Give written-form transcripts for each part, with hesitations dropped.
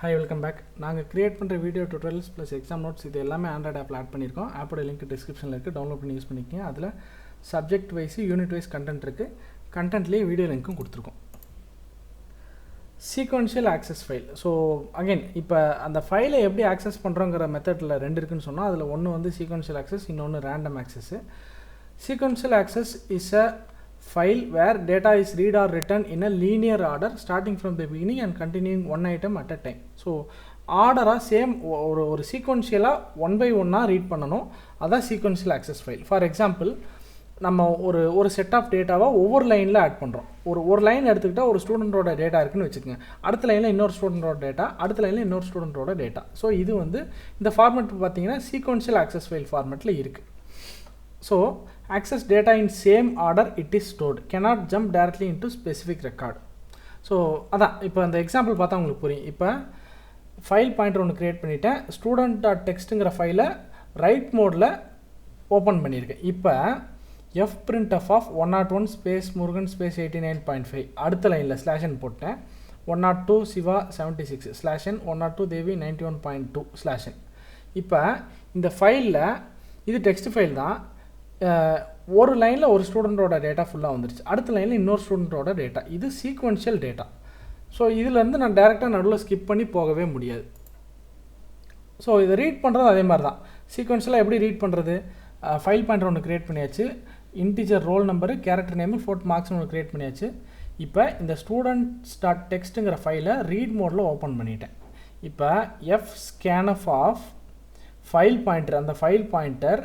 Hi, welcome back. நாங்கள் create பண்ணுற video tutorials plus exam notes இது எல்லாமே ஆண்ட்ராய்ட் ஆப்பில் ஆட் பண்ணியிருக்கோம். ஆப்போட லிங்க் டிஸ்கிரிப்ஷனில் இருக்குது, டவுன்லோட் பண்ணி யூஸ் பண்ணிக்கோங்க. அதில் subject wise unit wise content இருக்குது, கண்டென்ட்லேயே வீடியோ லிங்க்கும் கொடுத்துருக்கோம். Sequential access file. So again இப்போ அந்த ஃபைலை எப்படி ஆக்சஸ் பண்ணுறோங்கிற மெத்தடில் ரெண்டு இருக்குதுன்னு சொன்னால், அதில் ஒன்று வந்து சீக்வென்ஷியல் ஆக்சஸ், இன்னொன்று random Access. Sequential access is a file where data is read or written in a linear order starting from the beginning and continuing one item at a time. So order same ஒரு sequential one by one read பண்ணனும். அதான் sequential access file. For example, நம்ம ஒரு set of டேட்டாவை ஒவ்வொரு லைனில் add பண்ணுறோம். ஒரு லைன் எடுத்துக்கிட்டால் ஒரு ஸ்டூடெண்ட்டோட டேட்டா இருக்குன்னு வச்சுக்கோங்க. அடுத்த லைனில் இன்னொரு ஸ்டூடெண்ட்டோட டேட்டா, அடுத்த லைனில் இன்னொரு ஸ்டூடெண்ட்டோட டேட்டா. ஸோ இது வந்து இந்த ஃபார்மேட் பார்த்தீங்கன்னா sequential access file ஃபார்மேட்டில் இருக்குது. So access data in same order it is stored, cannot jump directly into specific record. So அதான் இப்போ அந்த எக்ஸாம்பிள் பார்த்தா உங்களுக்கு புரியும். இப்போ ஃபைல் பாயிண்டர் ஒன்று க்ரியேட் பண்ணிவிட்டேன், student.txt ஃபைலை ரைட் மோடில் ஓப்பன் பண்ணியிருக்கேன். இப்போ fprintf of 101 space Murugan space 89.5 அடுத்த லைனில் ஸ்லாஷன் போட்டேன். 102 சிவா 76 ஸ்லாஷன் 102 தேவி 91.2 ஸ்லாஷன். இப்போ இந்த ஃபைலில் இது டெக்ஸ்ட் ஃபைல் தான். ஒரு லைனில் ஒரு ஸ்டூடெண்ட்டோட டேட்டா ஃபுல்லாக வந்துருச்சு, அடுத்த லைனில் இன்னொரு ஸ்டூடெண்ட்டோட டேட்டா. இது சீக்வென்ஷியல் டேட்டா. ஸோ இதிலேருந்து நான் டேரெக்டாக நடுவில் ஸ்கிப் பண்ணி போகவே முடியாது. ஸோ இதை ரீட் பண்ணுறது அதே மாதிரி தான். சீக்வென்ஷியலாக எப்படி ரீட் பண்ணுறது? ஃபைல் பாயிண்டர் ஒன்று க்ரியேட் பண்ணியாச்சு, integer roll number character name 4 மார்க்ஸ்னு ஒன்று க்ரியேட் பண்ணியாச்சு. இப்போ இந்த students.txt ஃபைலை ரீட் மோடில் ஓப்பன் பண்ணிட்டேன். இப்போ fscanf ஆஃப் ஃபைல் பாயிண்டர், அந்த ஃபைல் பாயிண்டர்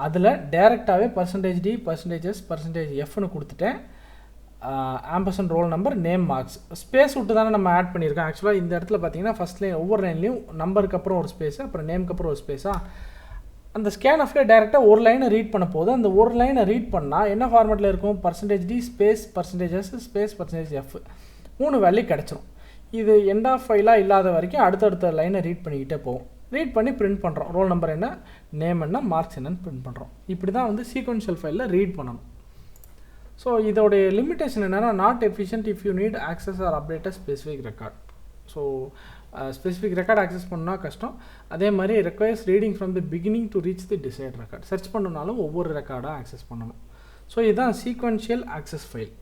அதில் டேரெக்டாகவே %d %s %fனு கொடுத்துட்டேன். Ampersand roll number name marks space விட்டு தானே நம்ம ஆட் பண்ணியிருக்கோம். ஆக்சுவலாக இந்த இடத்துல பார்த்தீங்கன்னா ஃபஸ்ட் லைன் ஒவ்வொரு லைன்லையும் நம்பருக்கு அப்புறம் ஒரு ஸ்பேஸு, அப்புறம் நேமுக்கு அப்புறம் ஒரு ஸ்பேஸாக அந்த ஸ்கேன்எஃப்ல டேரெக்டாக ஒரு லைனை ரீட் பண்ண போது அந்த ஒரு லைனை ரீட் பண்ணால் என்ன ஃபார்மேட்டில் இருக்கும்? %d space %s space %f 3 value கிடச்சிரும். இது எண்ட் ஆஃப் ஃபைலாக இல்லாத வரைக்கும் அடுத்தடுத்த லைனை ரீட் பண்ணிக்கிட்டே போகும். ரீட் பண்ணி பிரிண்ட் பண்ணுறோம். ரோல் நம்பர் என்ன, நேம் என்ன, மார்க்ஸ் என்னன்னு பிரிண்ட் பண்ணுறோம். இப்படி தான் வந்து சீக்வென்ஷியல் ஃபைலில் ரீட் பண்ணணும். ஸோ இதோடைய லிமிட்டேஷன் என்னென்னா, not efficient if you need access or update a specific record. So specific record access பண்ணால் கஷ்டம். அதே மாதிரி requires reading from the beginning to reach the desired record. Search பண்ணனாலும் ஒவ்வொரு ரெக்கார்டாக ஆக்சஸ் பண்ணணும். ஸோ இதுதான் சீக்வென்ஷியல் ஆக்சஸ் ஃபைல்.